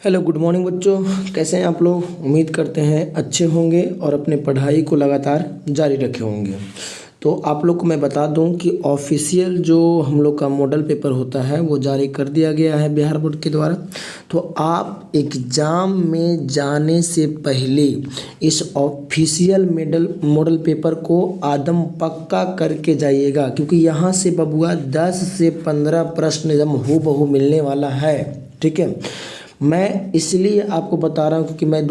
Hello good morning बच्चों। कैसे हैं आप लोग? उम्मीद करते हैं अच्छे होंगे और अपने पढ़ाई को लगातार जारी रखे होंगे। तो आप लोग को मैं बता दूं कि ऑफिशियल जो हम लोग का मॉडल पेपर होता है वो जारी कर दिया गया है बिहार बोर्ड के द्वारा। तो आप एग्ज़ाम में जाने से पहले इस ऑफिशियल मॉडल पेपर को आदम पक्का करके जाइएगा, क्योंकि यहाँ से बबुआ 10 से 15 प्रश्न एकदम हूबहू मिलने वाला है। ठीक है, मैं इसलिए आपको बता रहा हूँ क्योंकि मैं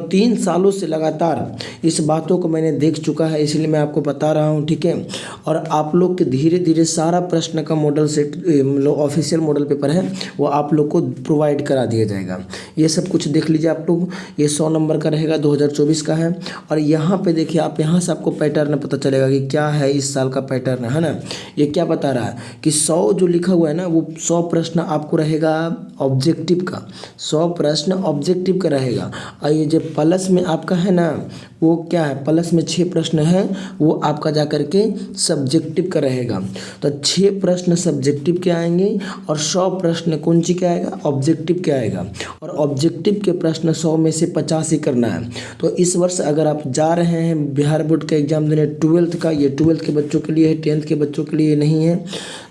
3 सालों से लगातार इस बातों को मैंने देख चुका है, इसलिए मैं आपको बता रहा हूँ। ठीक है, और आप लोग के धीरे धीरे सारा प्रश्न का मॉडल सेट मतलब ऑफिशियल मॉडल पेपर है वो आप लोग को प्रोवाइड करा दिया जाएगा। ये सब कुछ देख लीजिए आप लोग। ये 100 नंबर का रहेगा, 2024 का है। और यहाँ पे देखिए आप, यहाँ से आपको पैटर्न पता चलेगा कि क्या है इस साल का पैटर्न, है ना। ये क्या बता रहा है कि 100 जो लिखा हुआ है ना वो 100 प्रश्न आपको रहेगा ऑब्जेक्टिव का, 100 प्रश्न ऑब्जेक्टिव का रहेगा। और ये जो प्लस में आपका है ना वो क्या है, प्लस में 6 प्रश्न है वो आपका जा करके सब्जेक्टिव का रहेगा। तो 6 प्रश्न सब्जेक्टिव के आएंगे और 100 प्रश्न कौन सी के आएगा, ऑब्जेक्टिव के आएगा। और ऑब्जेक्टिव के प्रश्न 100 में से 50 ही करना है। तो इस वर्ष अगर आप जा रहे हैं बिहार बोर्ड का एग्जाम देने 12th का, ये 12th के बच्चों के लिए है, 10th के बच्चों के लिए नहीं है,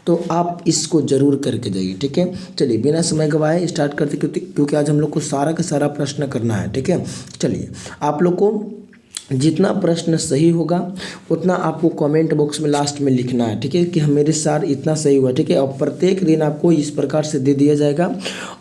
तो आप इसको ज़रूर करके जाइए। ठीक है, चलिए बिना समय गवाए स्टार्ट करते, क्योंकि आज हम लोग को सारा का सारा प्रश्न करना है। ठीक है, चलिए आप लोग को जितना प्रश्न सही होगा उतना आपको कमेंट बॉक्स में लास्ट में लिखना है। ठीक है, कि मेरे साथ इतना सही हुआ। ठीक है, और प्रत्येक दिन आपको इस प्रकार से दे दिया जाएगा।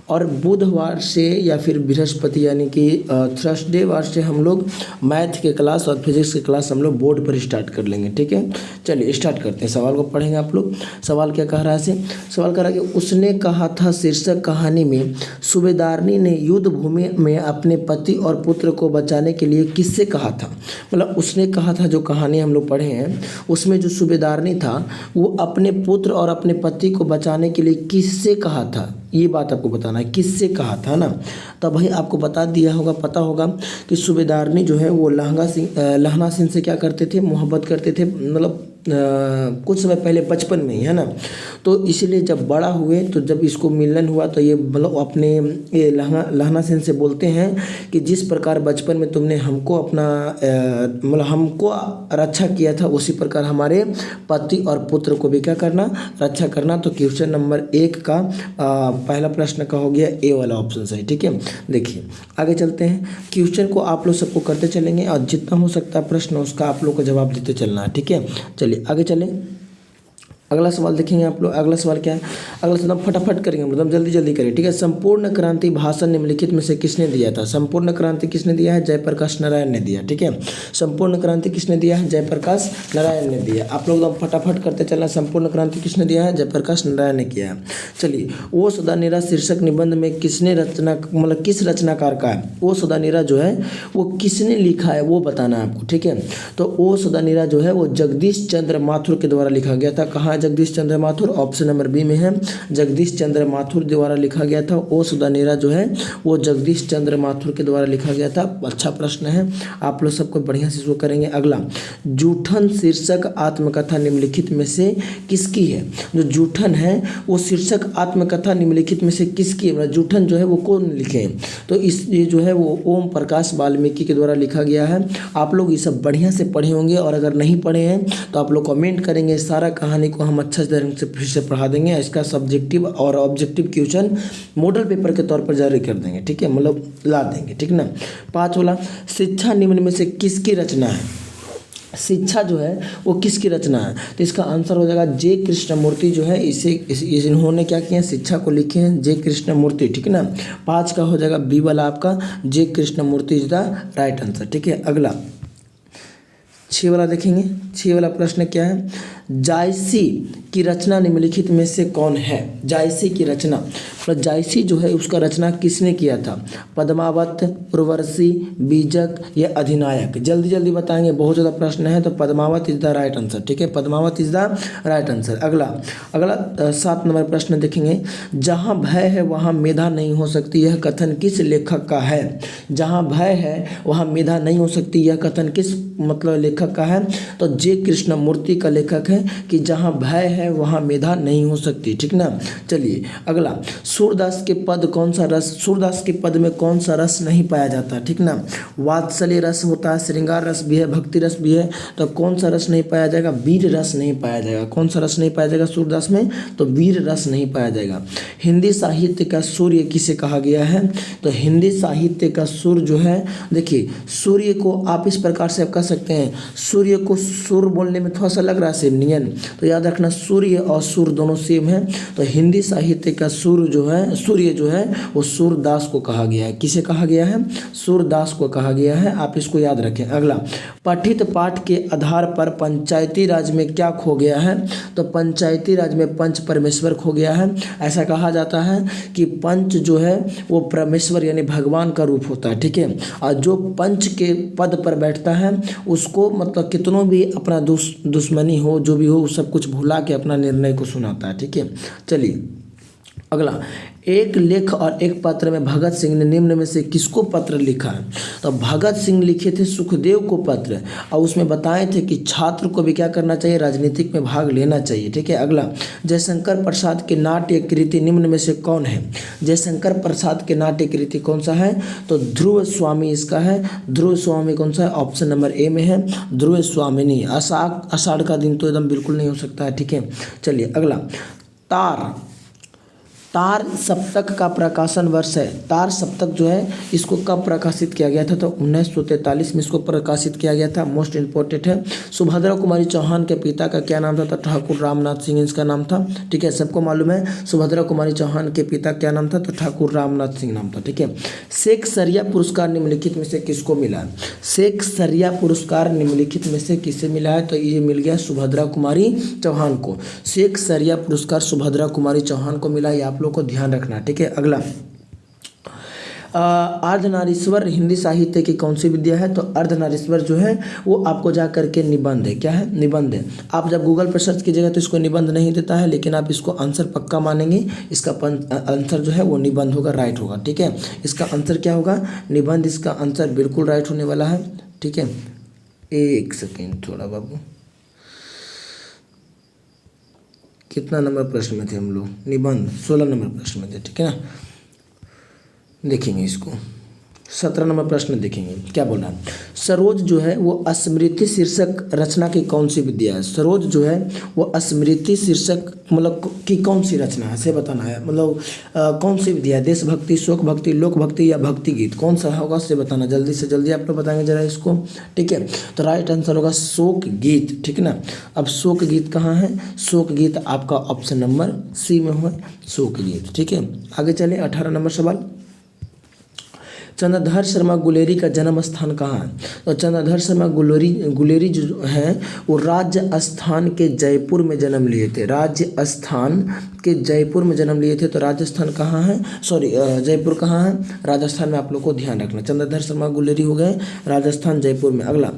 और बुधवार से या फिर बृहस्पति यानी कि थर्सडे वार से हम लोग मैथ के क्लास और फिजिक्स के क्लास हम लोग बोर्ड पर स्टार्ट कर लेंगे। ठीक है, चलिए स्टार्ट करते हैं। सवाल को पढ़ेंगे आप लोग। सवाल क्या कह रहा है? सवाल कह रहा है कि उसने कहा था शीर्षक कहानी में सूबेदारनी ने युद्ध भूमि में अपने पति और पुत्र को बचाने के लिए किससे कहा था। मतलब उसने कहा था, जो कहानी हम लोग पढ़े हैं उसमें जो सूबेदारनी था वो अपने पुत्र और अपने पति को बचाने के लिए किससे कहा था, ये बात आपको बताना है, किससे कहा था ना। तब भाई आपको बता दिया होगा, पता होगा कि सूबेदारनी जो है वो लहना सिंह से क्या करते थे, मोहब्बत करते थे, मतलब कुछ समय पहले बचपन में ही, है ना। तो इसीलिए जब बड़ा हुए तो जब इसको मिलन हुआ तो ये मतलब अपने ये लहना सिंह से बोलते हैं कि जिस प्रकार बचपन में तुमने हमको अपना मतलब हमको रक्षा किया था उसी प्रकार हमारे पति और पुत्र को भी क्या करना, रक्षा करना। तो क्वेश्चन नंबर 1 का पहला प्रश्न का हो गया ए वाला ऑप्शन सही। ठीक है, देखिए आगे चलते हैं। क्वेश्चन को आप लोग सबको करते चलेंगे और जितना हो सकता है प्रश्न उसका आप लोग को जवाब देते चलना है। ठीक है, चलिए आगे चलें। अगला सवाल देखेंगे आप लोग। अगला सवाल क्या है? अगला सवाल फटाफट करेंगे, मतलब जल्दी जल्दी करें। ठीक है, संपूर्ण क्रांति भाषण निम्नलिखित में से किसने दिया था? संपूर्ण क्रांति किसने दिया है? जयप्रकाश नारायण ने दिया। ठीक है, संपूर्ण क्रांति किसने दिया है? जयप्रकाश नारायण ने दिया। आप लोग एकदम फटाफट करते चलना। संपूर्ण क्रांति किसने दिया है? जयप्रकाश नारायण ने किया है। चलिए, ओ सदा नीरा शीर्षक निबंध में किसने रचना, मतलब किस रचनाकार का है? ओ सदा नीरा जो है वो किसने लिखा है वो बताना है आपको। ठीक है, तो ओ सदा नीरा जो है वो जगदीश चंद्र माथुर के द्वारा लिखा गया था। कहाँ जगदीश चंद्र माथुर? ऑप्शन नंबर बी में है, जगदीश चंद्र माथुर द्वारा लिखा गया था। ओ सदा नीरा जो है वो जगदीश चंद्र माथुर के द्वारा लिखा गया था। अच्छा प्रश्न है, आप लोग सबको बढ़िया से शुरू करेंगे। अगला, जूठन शीर्षक आत्मकथा निम्नलिखित में से किसकी है? जो जूठन है वो शीर्षक आत्मकथा निम्नलिखित में से किसकी है? मतलब जूठन जो है वो कौन लिखे? तो इस ये जो है वो ओम प्रकाश वाल्मीकि के द्वारा लिखा गया है। आप लोग ये सब बढ़िया से पढ़े होंगे और अगर नहीं पढ़े हैं तो आप लोग कमेंट करेंगे। सारा कहानी को हम अच्छा ढंग से फिर से पढ़ा देंगे। इसका सब्जेक्टिव और ऑब्जेक्टिव क्वेश्चन मॉडल पेपर के तौर पर जारी कर देंगे। ठीक है, मतलब ला देंगे। ठीक ना। 5 वाला, शिक्षा निम्न में से किसकी रचना है? शिक्षा जो है वो किसकी रचना है? तो इसका आंसर हो जाएगा जे कृष्णमूर्ति जो है, इन्होंने क्या किया, शिक्षा को लिखे हैं जे कृष्णमूर्ति। ठीक है ना। 5 का हो जाएगा बी वाला आपका, J Krishnamurti is the right answer. ठीक है, अगला 6 वाला देखेंगे। 6 वाला प्रश्न क्या है? जायसी की रचना निम्नलिखित में से कौन है? जायसी की रचना, मतलब जायसी जो है उसका रचना किसने किया था? पद्मावत, उर्वशी, बीजक या अधिनायक? जल्दी जल्दी बताएंगे, बहुत ज़्यादा प्रश्न है। तो Padmavat is the right answer. ठीक है, Padmavat is the right answer. अगला 7 नंबर प्रश्न देखेंगे। जहाँ भय है वहाँ मेधा नहीं हो सकती, यह कथन किस लेखक का है? जहाँ भय है वहाँ मेधा नहीं हो सकती, यह कथन किस मतलब लेखक का है? तो जे कृष्णमूर्ति का लेखक है है कि जहाँ भय है वहाँ मेधा नहीं हो सकती, ठीक ना। चलिए अगला, सूरदास के पद कौन सा रस, सूरदास के पद में कौन सा रस नहीं पाया जाता, ठीक ना। वात्सल्य रस होता है, श्रृंगार रस भी है, भक्ति रस भी है, तो कौन सा रस नहीं पाया जाएगा, वीर रस नहीं पाया जाएगा। कौन सा रस नहीं पाया जाएगा सूरदास में, तो वीर रस नहीं पाया जाएगा। हिंदी साहित्य का सूर्य किसे कहा गया है, तो हिंदी साहित्य का सूर्य जो है, देखिए सूर्य को आप इस प्रकार से आप कह सकते हैं, सूर्य को सुर बोलने में थोड़ा सा लग रहा है सेम नहीं है, तो याद रखना सूर्य और सुर दोनों सेम है। तो हिंदी साहित्य का सूर्य जो है वो सूरदास को कहा गया है। किसे कहा गया है, सूरदास को कहा गया है, आप इसको याद रखें। अगला, पठित पाठ के आधार पर पंचायती राज में क्या खो गया है, तो पंचायती राज में पंच परमेश्वर खो गया है। ऐसा कहा जाता है कि पंच जो है वो परमेश्वर यानी भगवान का रूप होता है, ठीक है। और जो पंच के पद पर बैठता है उसको मतलब कितनों भी अपना दुश्मनी हो, जो भी हो, सब कुछ भुला के अपना निर्णय को सुनाता है, ठीक है। चलिए अगला, एक लेख और एक पत्र में भगत सिंह ने निम्न में से किसको पत्र लिखा है, तो भगत सिंह लिखे थे सुखदेव को पत्र, और उसमें बताए थे कि छात्र को भी क्या करना चाहिए, राजनीतिक में भाग लेना चाहिए, ठीक है। अगला, जयशंकर प्रसाद के नाट्य कृति निम्न में से कौन है, जयशंकर प्रसाद के नाट्य कृति कौन सा है, तो ध्रुव स्वामी इसका है। ध्रुव स्वामी कौन सा है, ऑप्शन नंबर ए में है, ध्रुव स्वामिनी। आषाढ़ का दिन तो एकदम बिल्कुल नहीं हो सकता है, ठीक है। चलिए अगला, तार सप्तक का प्रकाशन वर्ष है, तार सप्तक जो है इसको कब प्रकाशित किया गया था, तो 1943 में इसको प्रकाशित किया गया था। मोस्ट इम्पोर्टेंट है। सुभद्रा कुमारी चौहान के पिता का क्या नाम था, तो ठाकुर रामनाथ सिंह इसका नाम था, ठीक है। सबको मालूम है सुभद्रा कुमारी चौहान के पिता क्या नाम था, तो ठाकुर रामनाथ सिंह नाम था, ठीक है। शेख सरिया पुरस्कार निम्नलिखित में से किसको मिला, शेख सरिया पुरस्कार निम्नलिखित में से किसे मिला है, तो ये मिल गया सुभद्रा कुमारी चौहान को। शेख सरिया पुरस्कार सुभद्रा कुमारी चौहान को मिला, ये आप लोग को ध्यान रखना, ठीक है। अगला, अर्धनारीश्वर हिंदी साहित्य की कौन सी विद्या है, तो अर्धनारीश्वर जो है वो आपको जा करके निबंध है, क्या है, निबंध है। आप जब गूगल पर सर्च कीजिएगा तो इसको निबंध नहीं देता है, लेकिन आप इसको आंसर पक्का मानेंगे, इसका आंसर जो है वो निबंध होगा, राइट होगा, ठीक है। इसका आंसर क्या होगा, निबंध, इसका आंसर बिल्कुल राइट होने वाला है, ठीक है। एक सेकेंड थोड़ा बाबू, कितना नंबर प्रश्न में थे हम लोग, निबंध 16 नंबर प्रश्न में थे, ठीक है ना। देखेंगे इसको, 17 नंबर प्रश्न देखेंगे क्या बोला है। सरोज जो है वो स्मृति शीर्षक रचना की कौन सी विद्या है, सरोज जो है वो स्मृति शीर्षक मतलब की कौन सी रचना है, से बताना है, मतलब कौन सी विद्या है, देशभक्ति, शोक भक्ति, लोक भक्ति या भक्ति गीत, कौन सा होगा से बताना, जल्दी से जल्दी आप लोग बताएंगे जरा इसको, ठीक है। तो राइट आंसर होगा शोक गीत, ठीक है ना। अब शोक गीत कहाँ है, शोक गीत आपका ऑप्शन नंबर सी में हुआ शोक गीत, ठीक है। आगे चले 18 नंबर सवाल, चंद्रधर शर्मा गुलेरी का जन्म स्थान कहाँ है, तो चंद्रधर शर्मा गुलेरी जो है वो राजस्थान के जयपुर में जन्म लिए थे, राजस्थान के जयपुर में जन्म लिए थे। तो राजस्थान कहाँ है, सॉरी जयपुर कहाँ है, राजस्थान में, आप लोग को ध्यान रखना। चंद्रधर शर्मा गुलेरी हो गए राजस्थान जयपुर में। अगला,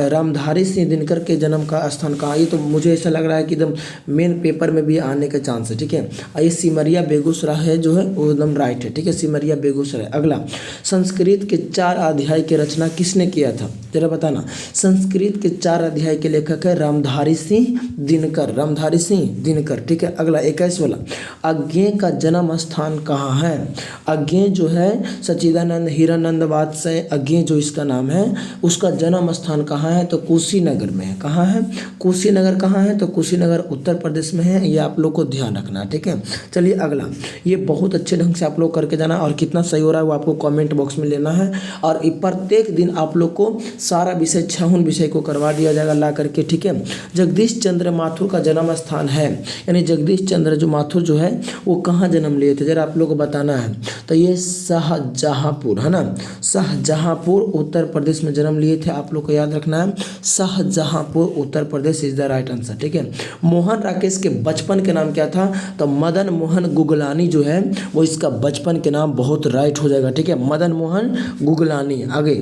रामधारी सिंह दिनकर के जन्म का स्थान कहाँ, ये तो मुझे ऐसा लग रहा है कि एकदम मेन पेपर में भी आने का चांस है, ठीक है। ये सिमरिया बेगूसराय है जो है वो एकदम राइट है, ठीक है, सिमरिया बेगूसराय। अगला, संस्कृत के 4 अध्याय की रचना किसने किया था, जरा बताना। संस्कृत के 4 अध्याय के लेखक है रामधारी सिंह दिनकर, रामधारी सिंह दिनकर, ठीक है। अगला 21 वाला, अज्ञेय का जन्म स्थान कहाँ है, अज्ञेय जो है सच्चिदानंद हीरानंद वात्सय अज्ञेय जो इसका नाम है उसका जन्म स्थान कहाँ है, तो कुशीनगर में है। कहाँ है, कुशीनगर कहाँ है, तो कुशीनगर उत्तर प्रदेश में है, ये आप लोग को ध्यान रखना, ठीक है। चलिए अगला, ये बहुत अच्छे ढंग से आप लोग करके जाना, और कितना सही हो रहा है वो आपको कमेंट बॉक्स में लेना है। और प्रत्येक दिन आप लोग को सारा विषय 6 विषय को करवा दिया जाएगा ला करके, ठीक है। जगदीश चंद्र माथुर का जन्म स्थान है, यानी जगदीश चंद्र जो माथुर जो है वो कहाँ जन्म लिए थे, जरा आप लोग को बताना है। तो ये शाहजहाँपुर है ना, शाहजहाँपुर उत्तर प्रदेश में जन्म लिए थे, आप लोग को याद रखना है, Shahjahanpur Uttar Pradesh is the right answer, ठीक है। मोहन राकेश के बचपन के नाम क्या था, तो मदन मोहन गुगलानी जो है वो इसका बचपन के नाम, बहुत राइट हो जाएगा, ठीक है, मदन मोहन गुगलानी। आगे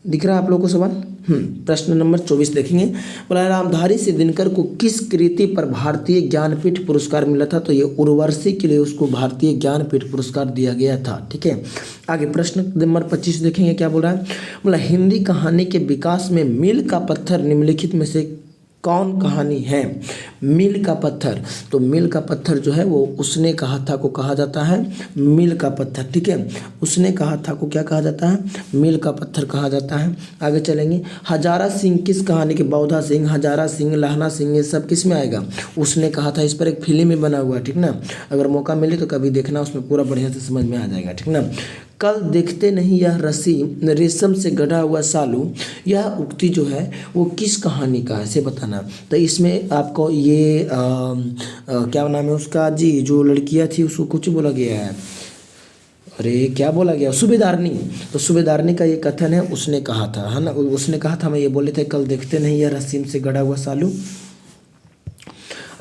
दिख रहा है आप लोगों को सवाल। प्रश्न नंबर 24 देखेंगे। बोला रामधारी सिद्दीनकर को किस कृति पर भारतीय ज्ञानपीठ पुरस्कार मिला था? तो ये उर्वशी के लिए उसको भारतीय ज्ञानपीठ पुरस्कार दिया गया था। ठीक है, आगे प्रश्न नंबर 25 देखेंगे क्या बोल रहा है। बोला हिंदी कहानी के विकास में मील का पत्थर निम्नलिखित में से कौन कहानी है? मील का पत्थर, तो मील का पत्थर जो है वो उसने कहा था को कहा जाता है मील का पत्थर। ठीक है, उसने कहा था को क्या कहा जाता है? मील का पत्थर कहा जाता है। आगे चलेंगे। हजारा सिंह किस कहानी के? बौधा सिंह, हजारा सिंह, लहना सिंह, ये सब किस में आएगा? उसने कहा था। इस पर एक फिल्म भी बना हुआ है। ठीक ना, अगर मौका मिले तो कभी देखना, उसमें पूरा बढ़िया से समझ में आ जाएगा। ठीक ना। कल देखते नहीं यह रस्सी रेशम से गढ़ा हुआ सालू, यह उक्ति जो है वो किस कहानी का है से बताना। तो इसमें आपको ये क्या नाम है उसका जी, जो लड़कियां थी उसको कुछ बोला गया है, अरे क्या बोला गया, सूबेदारनी। तो सूबेदारनी का ये कथन है, उसने कहा था, है ना, उसने कहा था। मैं ये बोले थे कल देखते नहीं यह रस्सी से गढ़ा हुआ सालू।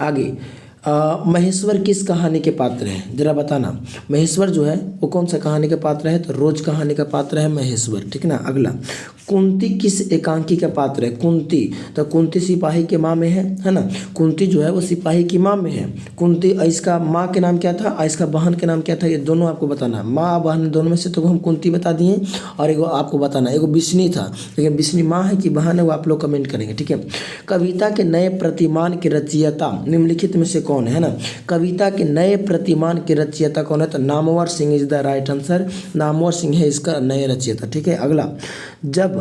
आगे महेश्वर किस कहानी के पात्र हैं? जरा बताना। महेश्वर जो है वो कौन सा कहानी का पात्र है? तो रोज कहानी का पात्र है महेश्वर। ठीक ना। अगला, कुंती किस एकांकी का पात्र है? कुंती, तो कुंती सिपाही के माँ में है ना। कुंती जो है वो सिपाही की माँ में है। कुंती, इसका माँ के नाम क्या था, इसका बहन के नाम क्या था? ये दोनों आपको बताना। माँ बहन दोनों में से तो हम कुंती बता दिए, और एगो आपको बताना, एगो बिस्नी था, लेकिन बिस्नी माँ है कि बहन है वो आप लोग कमेंट करेंगे। ठीक है। कविता के नए प्रतिमान के रचयिता निम्नलिखित में से कौन है ना? कविता के नए प्रतिमान के रचयिता कौन है? तो Namvar Singh is the right answer. Namvar Singh है इसका नए रचयिता। ठीक है। अगला, जब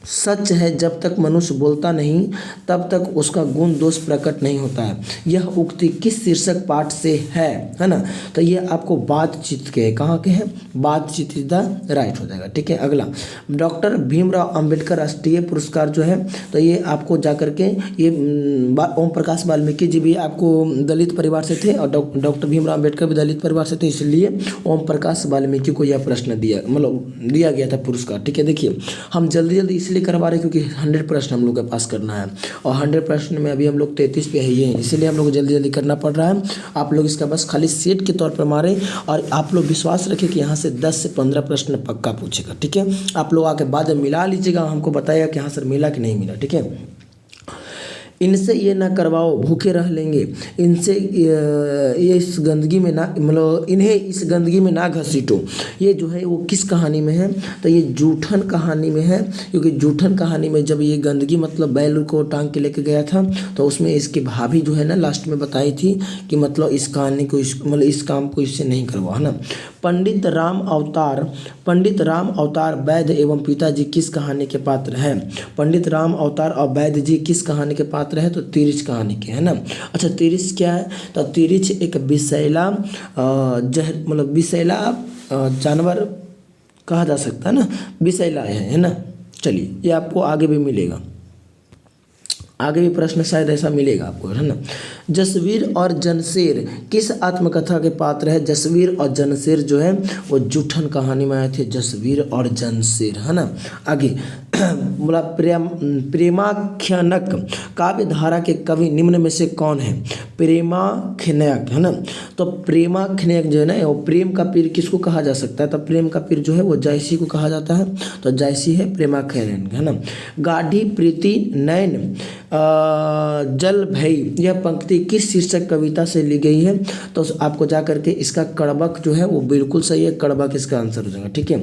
सच है जब तक मनुष्य बोलता नहीं तब तक उसका गुण दोष प्रकट नहीं होता है, यह उक्ति किस शीर्षक पाठ से है ना? तो ये आपको बातचीत के, कहाँ के हैं? बातचीत इज द राइट हो जाएगा। ठीक है। अगला, डॉक्टर भीमराव अंबेडकर राष्ट्रीय पुरस्कार जो है, तो ये आपको जाकर के ये ओम प्रकाश वाल्मीकि जी भी आपको दलित परिवार से थे, और डॉक्टर भीमराव अंबेडकर भी दलित परिवार से थे, इसलिए ओम प्रकाश वाल्मीकि को यह प्रश्न दिया, मतलब दिया गया था पुरस्कार। ठीक है। देखिए, हम जल्दी जल्दी इसलिए करवा रहे क्योंकि 100 प्रश्न हम लोग के पास करना है, और 100 प्रश्न में अभी हम लोग 33 पे ही हैं, इसीलिए हम लोग जल्दी जल्दी करना पड़ रहा है। आप लोग इसका बस खाली सेट के तौर पर मारें, और आप लोग विश्वास रखें कि यहाँ से 10 से 15 प्रश्न पक्का पूछेगा। ठीक है। आप लोग आके बाद में मिला लीजिएगा, हमको बताइएगा कि हाँ सर मिला कि नहीं मिला। ठीक है। इनसे ये ना करवाओ भूखे रह लेंगे, इनसे ये इस गंदगी में ना, मतलब इन्हें इस गंदगी में ना घसीटो, ये जो है वो किस कहानी में है? तो ये जूठन कहानी में है, क्योंकि जूठन कहानी में जब ये गंदगी मतलब बैल को टांग के लेके गया था, तो उसमें इसकी भाभी जो है ना लास्ट में बताई थी कि मतलब इस कहानी को मतलब इस काम को इससे नहीं करवाओ, है ना। पंडित राम अवतार वैद्य एवं पिताजी किस कहानी के पात्र हैं? पंडित राम अवतार और वैद्य जी किस कहानी के पात्र है? तो तिरिच कहानी के, है ना। अच्छा, तिरिच क्या है? तो तिरिच एक विषैला जहर, मतलब विषैला जानवर कहा जा सकता है ना, विषैला है ना। चलिए, ये आपको आगे भी मिलेगा, आगे भी प्रश्न शायद ऐसा मिलेगा आपको, है ना। जसवीर और जनशेर किस आत्मकथा के पात्र है? जसवीर और जनशेर जो है वो जूठन कहानी में आए थे, जसवीर और जनशेर, है ना। आगे बोला प्रेमाख्यानक काव्य धारा के कवि निम्न में से कौन है? प्रेमाख्यानक, है ना। तो प्रेमाख्यानक जो है ना, वो प्रेम का पीर किसको कहा जा सकता है? तो प्रेम का पीर जो है वो जायसी को कहा जाता है, तो जायसी है प्रेमाख्यानक, है ना। गाढ़ी प्रीति नैन जल भई, यह पंक्ति किस शीर्षक कविता से ली गई है? तो आपको जा करके इसका कड़बक जो है वो बिल्कुल सही है, कड़बक इसका आंसर हो जाएगा। ठीक है।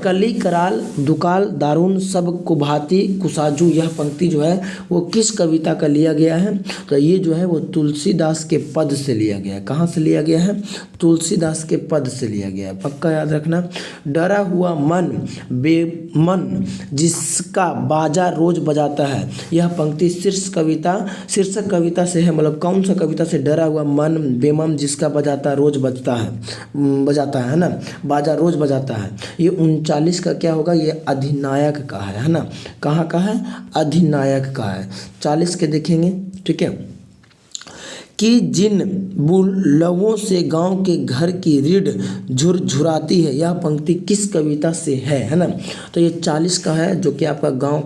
कली कराल दुकाल दारुन सब कुभाती कुसाजू, यह पंक्ति जो है वो किस कविता का लिया गया है? तो ये जो है वो तुलसीदास के पद से लिया गया है। कहाँ से लिया गया है? तुलसीदास के पद से लिया गया है, पक्का याद रखना। डरा हुआ मन बेमन जिसका बाजा रोज बजाता है, यह पंक्ति शीर्षक कविता से है, मतलब कौन सा कविता से? डरा हुआ मन बेमन जिसका बजाता रोज बजाता है ना, बाजा रोज बजाता है। ये 39 का क्या होगा? ये अधिनायक का है ना। कहाँ का है? अधिनायक का है। 40 के देखेंगे। ठीक है। कि जिन बुलबुलों से गांव के घर की रीढ़ झुरझुराती है, यह पंक्ति किस कविता से है ना। तो ये 40 का है, जो कि आपका गांव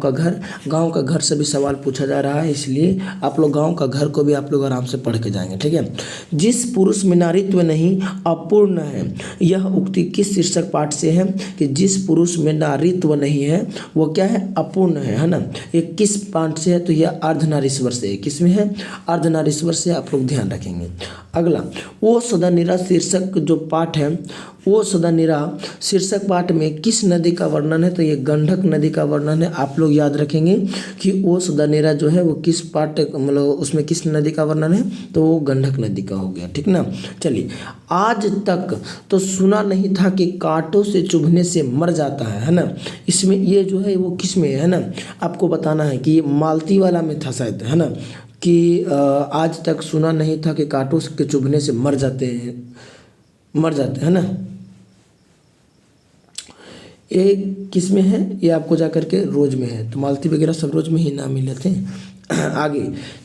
का घर से भी सवाल पूछा जा रहा है, इसलिए आप लोग गांव का घर को भी आप लोग आराम से पढ़ के जाएंगे, ठीक है। जिस पुरुष में नारीत्व नहीं अपूर्ण है, यह उक्ति किस शीर्षक पाठ से है कि जिस पुरुष में नारीत्व नहीं है वो क्या है, अपूर्ण है ना। ये किस पाठ से है, तो यह अर्धनारीश्वर से है। किसमें है, अर्धनारीश्वर से, आप लोग ध्यान रखेंगे। अगला, वो सदा निरा शीर्षक जो पाठ है, वो सदा निरा शीर्षक पाठ में किस नदी का वर्णन है, तो ये गंडक नदी का वर्णन है। आप लोग याद रखेंगे कि वो सदा निरा जो है वो किस पाठ, मतलब उसमें किस नदी का वर्णन है, तो वो गंडक नदी का हो गया, ठीक ना। चलिए, आज तक तो सुना नहीं था कि कांटों से चुभने से मर जाता है ना। इसमें ये जो है वो किस में है ना, आपको बताना है कि ये मालती वाला में था शायद, है ना, कि आज तक सुना नहीं था कि कांटों के चुभने से मर जाते हैं ना। ये किस में है, ये आपको जाकर के रोज में है, तो मालती वगैरह सब रोज में ही नाम मिले थे। आगे,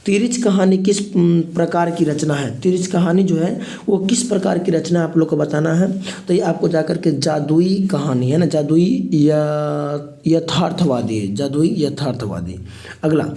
तिरिच कहानी किस प्रकार की रचना है। तिरिच कहानी जो है वो किस प्रकार की रचना आप लोग को बताना है, तो ये आपको जाकर के जादुई कहानी है ना, जादुई या यथार्थवादी है, जादुई यथार्थवादी। अगला,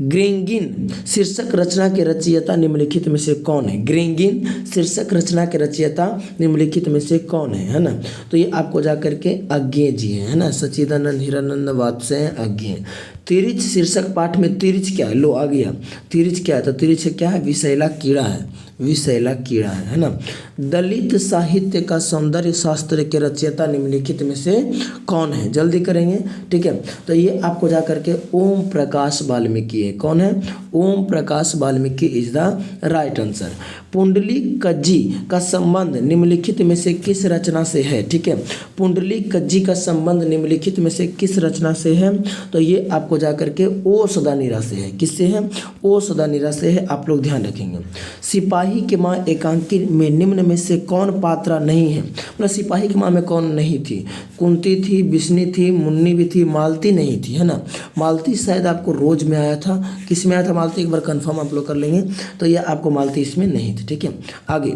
ग्रेंगिन शीर्षक रचना के रचयिता निम्नलिखित में से कौन है। ग्रेंगिन शीर्षक रचना के रचयिता निम्नलिखित में से कौन है ना। तो ये आपको जाकर के अज्ञेय जी है ना, सच्चिदानंद हिरानंद वात्स्यायन अज्ञेय। तिरिच शीर्षक पाठ में तिरिच क्या है, लो आ गया, तिरिच क्या है, तो तिरिच क्या है, विषैला कीड़ा है, विषैला कीड़ा है ना। दलित साहित्य का सौंदर्य शास्त्र के रचयिता निम्नलिखित में से कौन है, जल्दी करेंगे, ठीक है। तो ये आपको जाकर के ओम प्रकाश वाल्मीकि है। कौन है, Om Prakash Valmiki is the right answer. पुंडलीकज्जी का संबंध निम्नलिखित में से किस रचना से है, ठीक है। पुंडलीकज्जी का संबंध निम्नलिखित में से किस रचना से है, तो ये आपको जाकर के ओ सदा निरा से है। किससे है, ओ सदा निरा से है, आप लोग ध्यान रखेंगे। सिपाही की माँ एकांकी में निम्न में से कौन पात्रा नहीं है, मतलब सिपाही की माँ में कौन नहीं थी, कुंती थी, बिस्नी थी, मुन्नी भी थी, मालती नहीं थी, है ना। मालती शायद आपको रोज में आया था, किस में आया था मालती, एक बार कंफर्म आप लोग कर लेंगे, तो ये आपको मालती इसमें नहीं थी, ठीक है। आगे,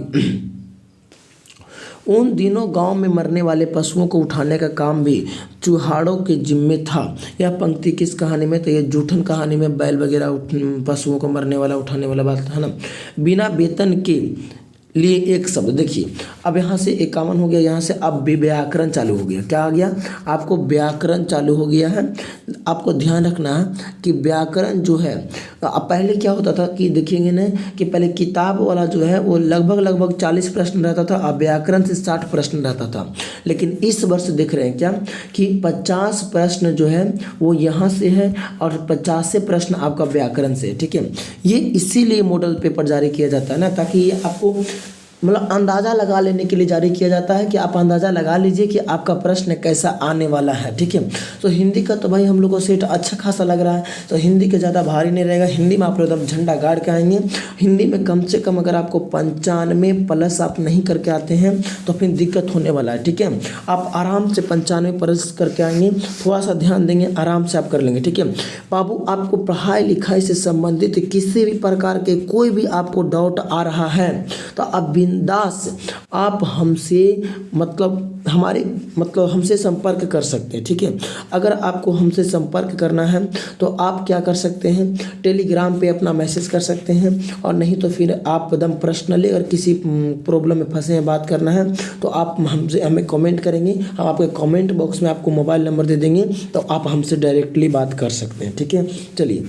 उन दिनों गांव में मरने वाले पशुओं को उठाने का काम भी चूहाड़ों के जिम्मे था। यह पंक्ति किस कहानी में, तो ये जूठन कहानी में बैल वगैरह पशुओं को मरने वाला उठाने वाला बात है ना। बिना वेतन के लिए एक शब्द, देखिए अब यहाँ से 51 हो गया, यहाँ से अब व्याकरण चालू हो गया। क्या आ गया, आपको व्याकरण चालू हो गया है। आपको ध्यान रखना है कि व्याकरण जो है, अब पहले क्या होता था कि देखेंगे ना कि पहले किताब वाला जो है वो लगभग 40 प्रश्न रहता था, अब व्याकरण से 60 प्रश्न रहता था। लेकिन इस वर्ष देख रहे हैं क्या कि 50 प्रश्न जो है वो यहाँ से है और 50 प्रश्न आपका व्याकरण से, ठीक है। ये इसीलिए मॉडल पेपर जारी किया जाता है ना, ताकि ये आपको मतलब अंदाज़ा लगा लेने के लिए जारी किया जाता है कि आप अंदाज़ा लगा लीजिए कि आपका प्रश्न कैसा आने वाला है, ठीक है। तो हिंदी का तो भाई हम लोग को सेट अच्छा खासा लग रहा है, तो हिंदी का ज़्यादा भारी नहीं रहेगा। हिंदी में आप लोग एकदम झंडा गाड़ के आएंगे। हिंदी में कम से कम अगर आपको 95 प्लस आप नहीं करके आते हैं तो फिर दिक्कत होने वाला है, ठीक है। आप आराम से 95 प्लस करके आएंगे, थोड़ा सा ध्यान देंगे, आराम से आप कर लेंगे, ठीक है। बाबू, आपको पढ़ाई लिखाई से संबंधित किसी भी प्रकार के कोई भी आपको डाउट आ रहा है तो आप बिंदास आप हमसे हमसे संपर्क कर सकते हैं, ठीक है। अगर आपको हमसे संपर्क करना है तो आप क्या कर सकते हैं, टेलीग्राम पे अपना मैसेज कर सकते हैं, और नहीं तो फिर आप एकदम पर्सनली अगर किसी प्रॉब्लम में फंसे हैं, बात करना है तो आप हमें कमेंट करेंगे, हम आपके कमेंट बॉक्स में आपको मोबाइल नंबर दे देंगे, तो आप हमसे डायरेक्टली बात कर सकते हैं, ठीक है। चलिए,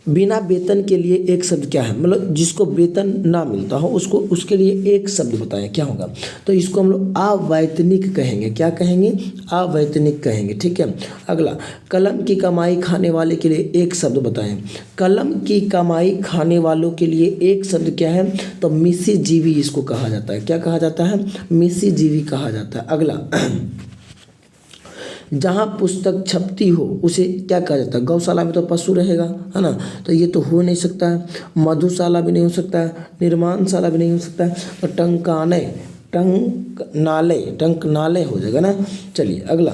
बिना वेतन के लिए एक शब्द क्या है, मतलब जिसको वेतन ना मिलता हो उसको, उसके लिए एक शब्द बताएं, क्या होगा, तो इसको हम लोग अवैतनिक कहेंगे। क्या कहेंगे, अवैतनिक कहेंगे, ठीक है। अगला, कलम की कमाई खाने वाले के लिए एक शब्द बताएं। कलम की कमाई खाने वालों के लिए एक शब्द क्या है, तो मिशीजीवी इसको कहा जाता है। क्या कहा जाता है, मिशीजीवी कहा जाता है। अगला, जहाँ पुस्तक छपती हो उसे क्या कहा जाता है, गौशाला में तो पशु रहेगा, है ना, तो ये तो हो नहीं सकता है। मधुशाला भी नहीं हो सकता है, निर्माणशाला भी नहीं हो सकता है, तो टंकनालय हो जाएगा ना। चलिए अगला,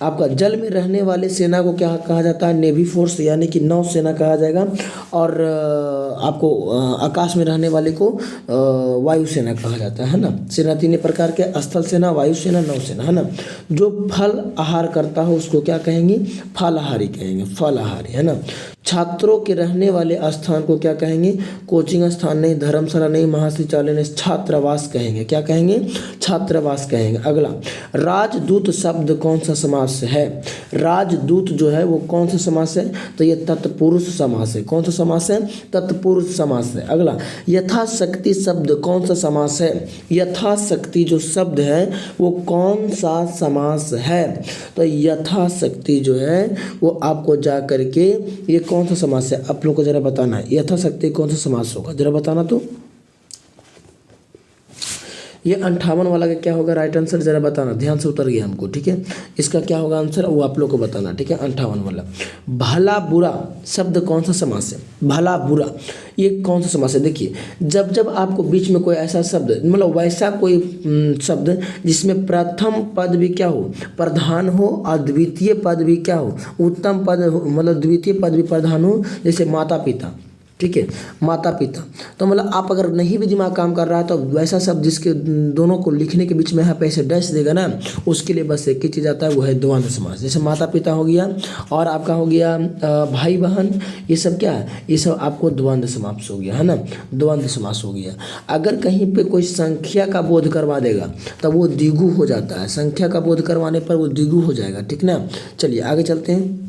आपका जल में रहने वाले सेना को क्या कहा जाता है? नेवी फोर्स यानी कि नौसेना कहा जाएगा। और आपको आकाश में रहने वाले को वायुसेना कहा जाता है ना। सेना तीन प्रकार के, स्थल सेना, वायुसेना, नौसेना, है ना। जो फल आहार करता हो उसको क्या कहेंगे? फलाहारी कहेंगे, फलाहारी, है ना। छात्रों के रहने वाले स्थान को क्या कहेंगे? कोचिंग स्थान नहीं, धर्मशाला नहीं, महाविद्यालय नहीं, छात्रावास कहेंगे। क्या कहेंगे? छात्रावास कहेंगे। अगला, राजदूत शब्द कौन सा समास है? राजदूत जो है वो कौन सा समास है? तो ये तत्पुरुष समास है। कौन सा समास है? तत्पुरुष समास है। अगला, यथाशक्ति शब्द कौन सा समास है? यथाशक्ति जो शब्द है वो कौन सा समास है? तो यथाशक्ति जो है वो आपको जा करके ये कौन सा समास है आप लोग को जरा बताना है। यथाशक्ति कौन सा समास होगा जरा बताना। तो ये 58 वाला का क्या होगा राइट आंसर जरा बताना, ध्यान से उतर गया हमको, ठीक है। इसका क्या होगा आंसर वो आप लोग को बताना, ठीक है। 58 वाला। भला बुरा शब्द कौन सा समास है? भला बुरा ये कौन सा समास है? देखिए, जब जब आपको बीच में कोई ऐसा शब्द, मतलब वैसा कोई शब्द जिसमें प्रथम पद भी क्या हो? प्रधान हो, और द्वितीय पद भी क्या हो? उत्तम पद हो, मतलब द्वितीय पद भी प्रधान हो, जैसे माता पिता, ठीक है, माता पिता। तो मतलब आप अगर नहीं भी दिमाग काम कर रहा है तो वैसा शब्द जिसके दोनों को लिखने के बीच में यहाँ पे ऐसे डैश देगा ना, उसके लिए बस एक ही चीज़ आता है, वो है द्वंद्व समास। जैसे माता पिता हो गया और आपका हो गया भाई बहन, ये सब क्या है? ये सब आपको द्वंद्व समास हो गया, है ना, द्वंद्व समास हो गया। अगर कहीं पे कोई संख्या का बोध करवा देगा तब वो द्विगु हो जाता है। संख्या का बोध करवाने पर वो द्विगु हो जाएगा, ठीक ना। चलिए आगे चलते हैं।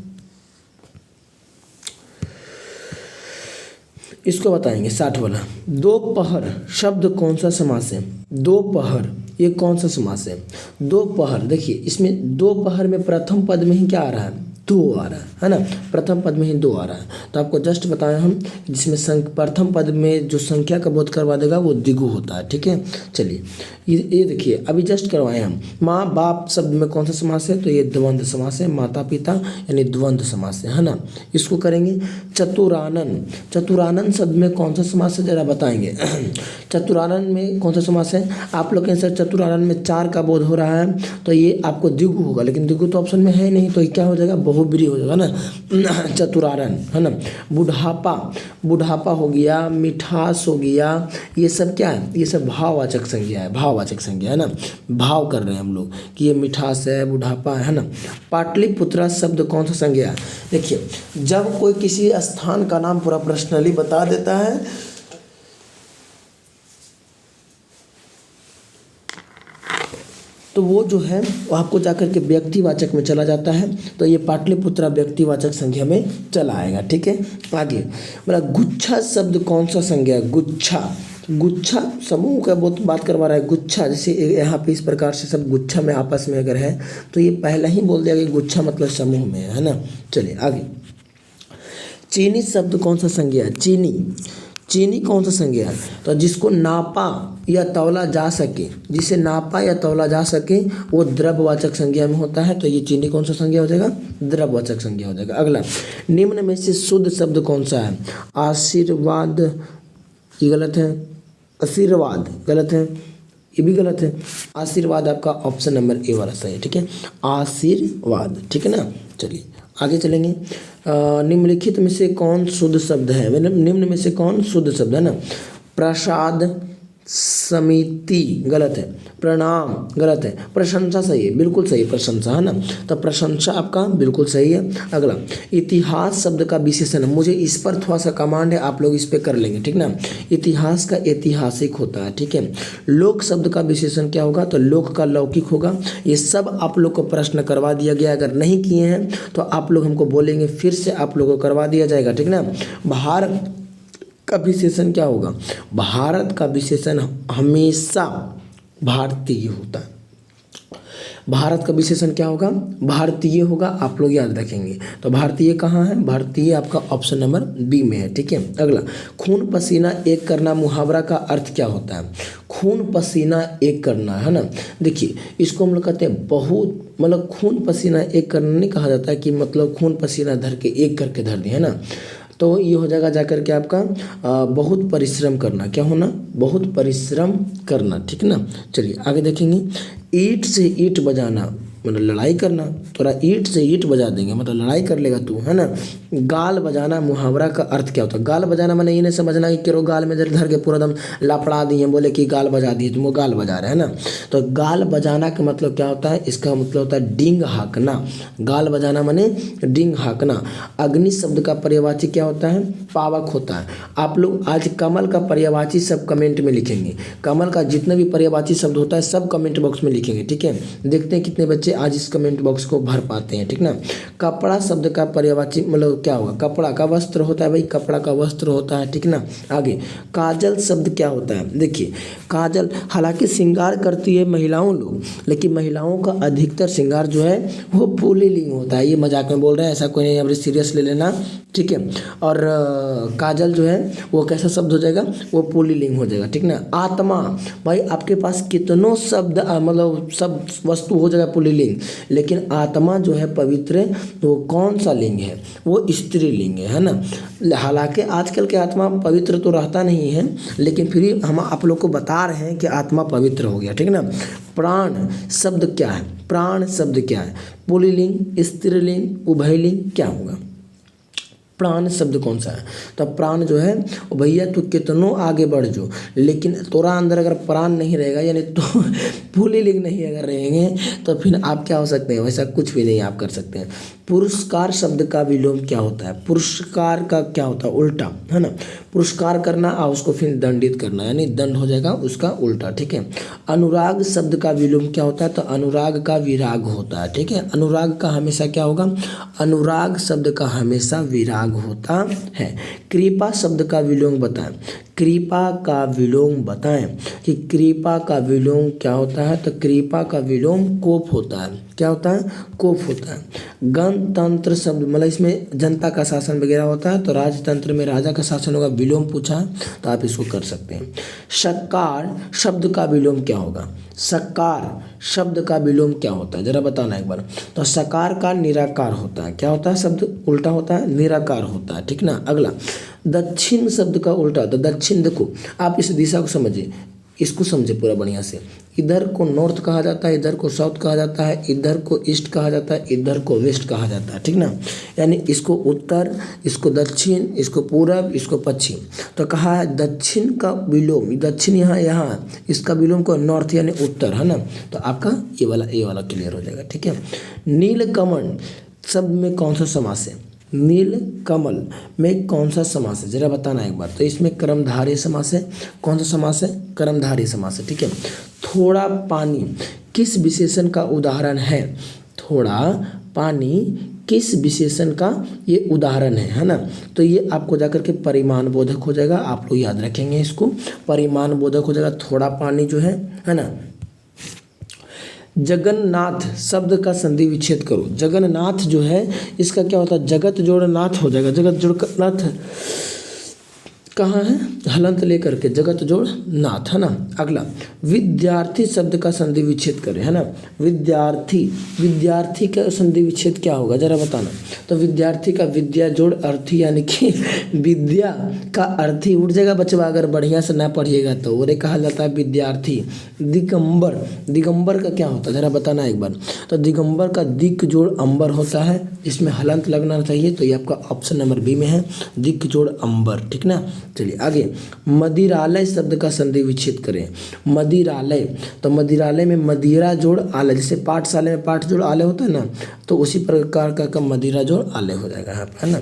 इसको बताएंगे 60 वाला। दोपहर शब्द कौन सा समास है? दोपहर ये कौन सा समास है? दोपहर, देखिए इसमें दोपहर में प्रथम पद में ही क्या आ रहा है? दो आ रहा है ना। प्रथम पद में ही दो आ रहा है। तो आपको जस्ट बताया हम, जिसमें प्रथम पद में जो संख्या का बोध करवा देगा वो द्विगु होता है, ठीक है। चलिए ये देखिए अभी जस्ट करवाए हम। माँ बाप शब्द में कौन सा समास है? तो ये द्वंद्व समास है। माता पिता यानी द्वंद्व समास है ना। इसको करेंगे। चतुरानन, चतुरानन शब्द में कौन सा समास है जरा बताएंगे। चतुरानन में कौन सा समास है? आप लोग कहें सर चतुरानन में चार का बोध हो रहा है, तो ये आपको द्विगु होगा, लेकिन द्विगु तो ऑप्शन में है नहीं, तो क्या हो जाएगा? बहुब्री हो जाएगा ना। चतुरानन, है ना। बुढ़ापा, बुढ़ापा हो गया, मिठास हो गया, ये सब क्या है? ये सब भाववाचक संज्ञा है, भाववाचक संज्ञा है ना। भाव कर रहे हैं हम लोग कि ये मिठास है, बुढ़ापा है ना। पाटलिपुत्रा शब्द कौन सा संज्ञा है? देखिए, जब कोई किसी स्थान का नाम पूरा पर्सनली बता देता है तो वो जो है वो आपको जाकर के व्यक्तिवाचक में चला जाता है। तो ये पाटलिपुत्रा व्यक्तिवाचक संज्ञा में चला आएगा, ठीक है। आगे बोला गुच्छा शब्द कौन सा संज्ञा है? गुच्छा, गुच्छा समूह का बहुत बात करवा रहा है। गुच्छा जैसे यहाँ पे इस प्रकार से सब गुच्छा में आपस में अगर है तो ये पहले ही बोल दिया कि गुच्छा मतलब समूह में है ना। चलिए आगे। चीनी शब्द कौन सा संज्ञा है? चीनी, चीनी कौन सा संज्ञा है? तो जिसको नापा या तौला जा सके, जिसे नापा या तौला जा सके वो द्रव्यवाचक संज्ञा में होता है। तो ये चीनी कौन सा संज्ञा हो जाएगा? द्रव्यवाचक संज्ञा हो जाएगा। अगला, निम्न में से शुद्ध शब्द कौन सा है? आशीर्वाद, ये गलत है। आशीर्वाद गलत है, ये भी गलत है। आशीर्वाद आपका ऑप्शन नंबर ए वाला सही है, ठीक है। आशीर्वाद, ठीक है ना। चलिए आगे चलेंगे। निम्नलिखित में से कौन शुद्ध शब्द है? मतलब निम्न में से कौन शुद्ध शब्द है ना। प्रसाद, समिति गलत है। प्रणाम गलत है। प्रशंसा सही है, बिल्कुल सही है, प्रशंसा है ना। तो प्रशंसा आपका बिल्कुल सही है। अगला, इतिहास शब्द का विशेषण है। मुझे इस पर थोड़ा सा कमांड है, आप लोग इस पे कर लेंगे, ठीक ना। इतिहास का ऐतिहासिक होता है, ठीक है। लोक शब्द का विशेषण क्या होगा? तो लोक का लौकिक होगा। ये सब आप लोग को प्रश्न करवा दिया गया, अगर नहीं किए हैं तो आप लोग हमको बोलेंगे, फिर से आप लोगों को करवा दिया जाएगा, ठीक ना। भारत का विशेषण क्या होगा? भारत का विशेषण हमेशा भारतीय होता है। भारत का विशेषण क्या होगा? भारतीय होगा, आप लोग याद रखेंगे। तो भारतीय कहाँ है? भारतीय आपका ऑप्शन नंबर बी में है, ठीक है। अगला, खून पसीना एक करना मुहावरा का अर्थ क्या होता है? खून पसीना एक करना, है ना। देखिए इसको हम लोग कहते हैं बहुत, मतलब खून पसीना एक करना नहीं कहा जाता है कि मतलब खून पसीना धर के एक करके धर दिया, है ना। तो ये हो जाएगा जाकर के आपका बहुत परिश्रम करना। क्या होना? बहुत परिश्रम करना, ठीक ना। चलिए आगे देखेंगे। ईंट से ईंट बजाना मतलब लड़ाई करना, थोड़ा ईंट से ईंट बजा देंगे मतलब लड़ाई कर लेगा तू, है ना। गाल बजाना मुहावरा का अर्थ क्या होता है? गाल बजाना मैंने ये नहीं समझना कि केरो गाल में धर के पूरा दम लफड़ा दिए, बोले कि गाल बजा दिए, तुम वो गाल बजा रहे हैं ना। तो गाल बजाना का मतलब क्या होता है? इसका मतलब होता है डींग हाँकना। गाल बजाना माने डींग हाँकना। अग्नि शब्द का पर्यायवाची क्या होता है? पावक होता है। आप लोग आज कमल का पर्यायवाची सब कमेंट में लिखेंगे। कमल का जितने भी पर्यायवाची शब्द होता है सब कमेंट बॉक्स में लिखेंगे, ठीक है। देखते हैं कितने बच्चे आज इस कमेंट बॉक्स को भर पाते हैं, ठीक ना। कपड़ा शब्द का पर्यायवाची मतलब क्या होगा? कपड़ा का वस्त्र होता है भाई, कपड़ा का वस्त्र होता है, ठीक ना। आगे काजल शब्द क्या होता है? देखिए काजल हालांकि श्रृंगार करती है महिलाओं लोग, लेकिन महिलाओं का अधिकतर श्रृंगार जो है वो पुल्लिंग होता है। ये मजाक में बोल रहे हैं, ऐसा कोई नहीं, अब सीरियस ले लेना, ठीक है। और काजल जो है वो कैसा शब्द हो जाएगा? वो पुल्लिंग हो जाएगा, ठीक ना। आत्मा भाई आपके पास कितनों शब्द मतलब सब वस्तु हो जाएगा पुल्लिंग, लेकिन आत्मा जो है पवित्र तो कौन सा लिंग है? वो स्त्रीलिंग है ना। हालांकि आजकल के आत्मा पवित्र तो रहता नहीं है, लेकिन फिर हम आप लोग को बता रहे हैं कि आत्मा पवित्र हो गया, ठीक ना। प्राण शब्द क्या है? प्राण शब्द क्या है? पुल्लिंग, स्त्रीलिंग, उभयलिंग क्या होगा? प्राण शब्द कौन सा है? तो प्राण जो है भैया तू कितनों आगे बढ़ जो, लेकिन तोरा अंदर अगर प्राण नहीं रहेगा यानी तो पुल्लिंग नहीं अगर रहेंगे तो फिर आप क्या हो सकते हैं? वैसा कुछ भी नहीं आप कर सकते हैं। पुरस्कार शब्द का विलोम क्या होता है? पुरस्कार का क्या होता है? उल्टा, है ना। पुरस्कार करना और उसको फिर दंडित करना यानी दंड हो जाएगा उसका उल्टा, ठीक है। अनुराग शब्द का विलोम क्या होता है? तो अनुराग का विराग होता है, ठीक है। अनुराग का हमेशा क्या होगा? अनुराग शब्द का हमेशा विराग होता है। कृपा शब्द का विलोम बताएं। कृपा का विलोम बताएं कि कृपा का विलोम क्या होता है? तो कृपा का विलोम कोप होता है। क्या होता है? कोप होता है। गणतंत्र शब्द मतलब इसमें जनता का शासन वगैरह होता है, तो राजतंत्र में राजा का शासन होगा। विलोम पूछा तो आप इसको कर सकते हैं। सकार शब्द का विलोम क्या होगा? सकार शब्द का विलोम क्या होता है? जरा बताना एक बार। तो सकार का निराकार होता है। क्या होता है? शब्द उल्टा होता है, निराकार होता है, ठीक ना। अगला दक्षिण शब्द का उल्टा। तो दक्षिण देखो आप इस दिशा को समझिए, इसको समझे पूरा बढ़िया से। इधर को नॉर्थ कहा जाता है, इधर को साउथ कहा जाता है, इधर को ईस्ट कहा जाता है, इधर को वेस्ट कहा जाता है, ठीक ना। यानी इसको उत्तर, इसको दक्षिण, इसको पूरब, इसको पश्चिम। तो कहा है दक्षिण का विलोम, दक्षिण यहाँ इसका विलोम को नॉर्थ यानी उत्तर, है ना। तो आपका ये वाला क्लियर हो जाएगा, ठीक है। नीलकमल शब्द में कौन सा समास है? नील कमल में कौन सा समास है? जरा बताना एक बार। तो इसमें कर्मधारय समास है। कौन सा समास है? कर्मधारय समास है, ठीक है। थोड़ा पानी किस विशेषण का उदाहरण है? थोड़ा पानी किस विशेषण का ये उदाहरण है ना। तो ये आपको जाकर के परिमाण बोधक हो जाएगा। आप लोग याद रखेंगे इसको, परिमाण बोधक हो जाएगा थोड़ा पानी जो है ना। जगन्नाथ शब्द का संधि विच्छेद करो। जगन्नाथ जो है इसका क्या होता है? जगत जोड़ नाथ हो जाएगा। जगत जोड़ नाथ कहाँ है? हलंत लेकर के जगत जोड़ नाथ, है ना। अगला विद्यार्थी शब्द का संधि विच्छेद करें, है ना। विद्यार्थी का संधि विच्छेद क्या होगा? जरा बताना। तो विद्यार्थी का विद्या जोड़ अर्थी यानी कि विद्या का अर्थी उठ जाएगा बच्चा अगर बढ़िया से ना पढ़िएगा तो। और कहा जाता है विद्यार्थी। दिगंबर का क्या होता है? जरा बताना एक बार। तो दिगंबर का दिक जोड़ अंबर होता है, इसमें हलंत लगना चाहिए, तो ये आपका ऑप्शन नंबर बी में है, दिक जोड़ अंबर, ठीक ना। चलिए आगे, मदिरालय शब्द का संधि विच्छेद करें। मदिरालय, तो मदिरालय में मदिरा जोड़ आलय, जैसे पाठशाला में पाठ जोड़ आलय होता है ना, तो उसी प्रकार का मदिरा जोड़ आलय हो जाएगा यहाँ पे, है ना।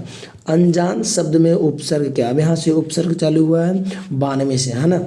अनजान शब्द में उपसर्ग क्या? अब यहाँ से उपसर्ग चालू हुआ है 92 से, है ना।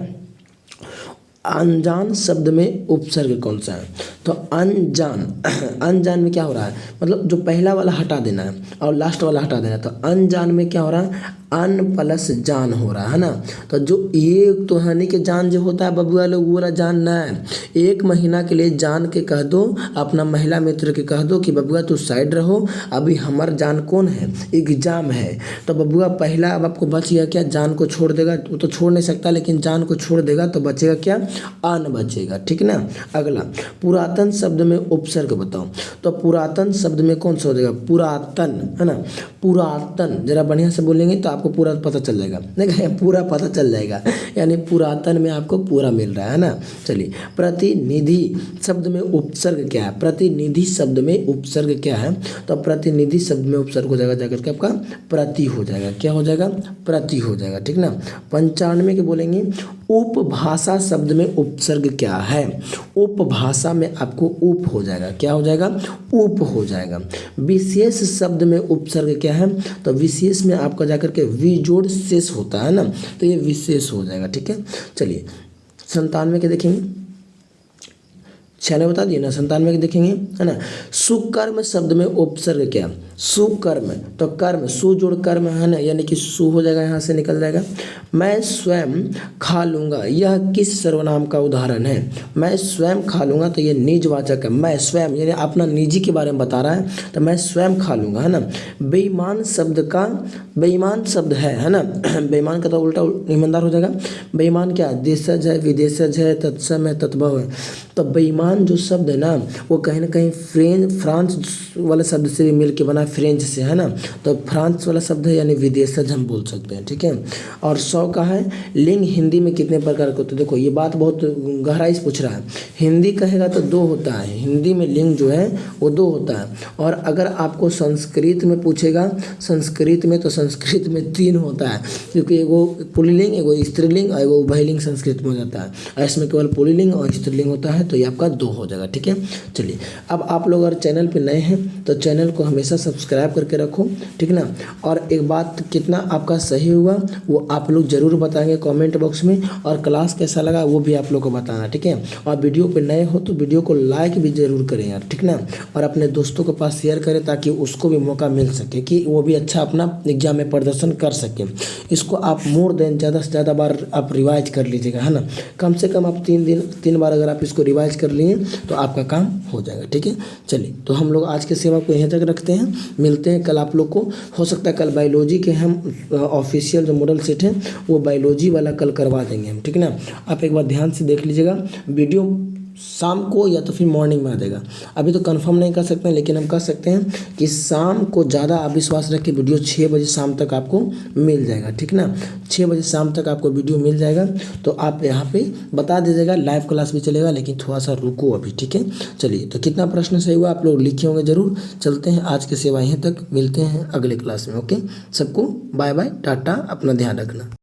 अनजान शब्द में उपसर्ग कौन सा है? तो अनजान में क्या हो रहा है? मतलब जो पहला वाला हटा देना है और लास्ट वाला हटा देना है। तो अनजान में क्या हो रहा है? अन प्लस जान हो रहा है ना। तो जो ये तो हानि के जान जो होता है बबुआ लोग वो वाला जान ना है। 1 महीना के लिए जान के कह दो, अपना महिला मित्र के कह दो कि बबुआ तू साइड रहो, अभी हमार जान कौन है? एग्जाम है। तो बबुआ पहला अब आपको बच गया क्या? जान को छोड़ देगा, वो तो छोड़ नहीं सकता, लेकिन जान को छोड़ देगा तो बचेगा क्या? अन बचेगा, ठीक ना। अगला पुरातन पुरातन शब्द में उपसर्ग बताओ। तो पुरातन शब्द में कौन सा हो जाएगा, पुरातन, है ना, पुरातन। जरा बढ़िया से बोलेंगे तो आपको पूरा पता चल जाएगा, देखिए पूरा पता चल जाएगा, यानी पुरातन में आपको पूरा मिल रहा है ना। चलिए, प्रतिनिधि शब्द में उपसर्ग क्या है, प्रतिनिधि शब्द में उपसर्ग क्या है, तो प्रतिनिधि शब्द में उपसर्ग हो जाएगा जाकर के आपका प्रति हो जाएगा, क्या हो जाएगा, प्रति हो जाएगा, ठीक ना। 95 के बोलेंगे उपभाषा शब्द में उपसर्ग क्या है, उपभाषा में आपको उप हो जाएगा, क्या हो जाएगा, उप हो जाएगा। विशेष शब्द में उपसर्ग क्या है, तो विशेष में आपका जाकर के विजोड़ शेष होता है ना, तो ये विशेष हो जाएगा, ठीक है। चलिए 97 के देखेंगे, 96 बता दिए ना, 97 के देखेंगे, है ना। सुकर्म शब्द में उपसर्ग क्या, सुकर्म, तो कर्म, सु जोड़ कर्म, है ना, यानी कि सु हो जाएगा, यहाँ से निकल जाएगा। मैं स्वयं खा लूँगा, यह किस सर्वनाम का उदाहरण है, मैं स्वयं खा लूँगा, तो ये निजवाचक है, मैं स्वयं यानी अपना निजी के बारे में बता रहा है, तो मैं स्वयं खा लूँगा, है ना। बेईमान शब्द का, बेईमान शब्द है ना, बेईमान का तो उल्टा ईमानदार हो जाएगा। बेईमान क्या, देशज है, विदेशज है, तत्सम है, तत्भव है। तो बेईमान जो शब्द है ना, वो कहीं ना कहीं फ्रांस वाले शब्द से भी मिल के बना, फ्रेंच से, है ना, तो फ्रांस वाला शब्द है, यानी विदेशज हम बोल सकते हैं, ठीक है। और 100 का है, लिंग हिंदी में कितने प्रकार के होते हैं। देखो ये बात बहुत गहराई से पूछ रहा है, हिंदी कहेगा तो 2 होता है, हिंदी में लिंग जो है वो 2 होता है। और अगर आपको संस्कृत में पूछेगा, संस्कृत में, तो संस्कृत में 3 होता है, क्योंकि एगो पुल्लिंग, एगो स्त्रीलिंग और एगो उभयलिंग संस्कृत में हो जाता है, और इसमें केवल पुल्लिंग और स्त्रीलिंग होता है, तो ये आपका 2 हो जाएगा, ठीक है। चलिए, अब आप लोग अगर चैनल पे नए हैं तो चैनल को हमेशा सब्सक्राइब करके रखो, ठीक ना। और एक बात, कितना आपका सही हुआ वो आप लोग ज़रूर बताएंगे कमेंट बॉक्स में, और क्लास कैसा लगा वो भी आप लोग को बताना, ठीक है। और वीडियो पे नए हो तो वीडियो को लाइक भी ज़रूर करें यार, ठीक ना। और अपने दोस्तों के पास शेयर करें ताकि उसको भी मौका मिल सके कि वो भी अच्छा अपना एग्जाम में प्रदर्शन कर सके। इसको आप मोर देन ज़्यादा से ज़्यादा बार आप रिवाइज कर लीजिएगा, है ना। कम से कम आप 3 बार अगर आप इसको रिवाइज कर लिए तो आपका काम हो जाएगा, ठीक है। चलिए, तो हम लोग आज के सेवा को यहीं तक रखते हैं, मिलते हैं कल आप लोग को। हो सकता है कल बायोलॉजी के हम ऑफिशियल जो मॉडल सेट है वो बायोलॉजी वाला कल करवा देंगे हम, ठीक है ना। आप एक बार ध्यान से देख लीजिएगा, वीडियो शाम को या तो फिर मॉर्निंग में आ जाएगा। अभी तो कंफर्म नहीं कर सकते हैं, लेकिन हम कह सकते हैं कि शाम को ज़्यादा आप विश्वास रख के वीडियो 6 बजे शाम तक आपको मिल जाएगा, ठीक ना। 6 बजे शाम तक आपको वीडियो मिल जाएगा, तो आप यहाँ पे बता दीजिएगा। लाइव क्लास भी चलेगा, लेकिन थोड़ा सा रुको अभी, ठीक है। चलिए, तो कितना प्रश्न सही हुआ आप लोग लिखे होंगे ज़रूर। चलते हैं, आज की सेवा यहीं तक, मिलते हैं अगले क्लास में। ओके, सबको बाय बाय, टाटा, अपना ध्यान रखना।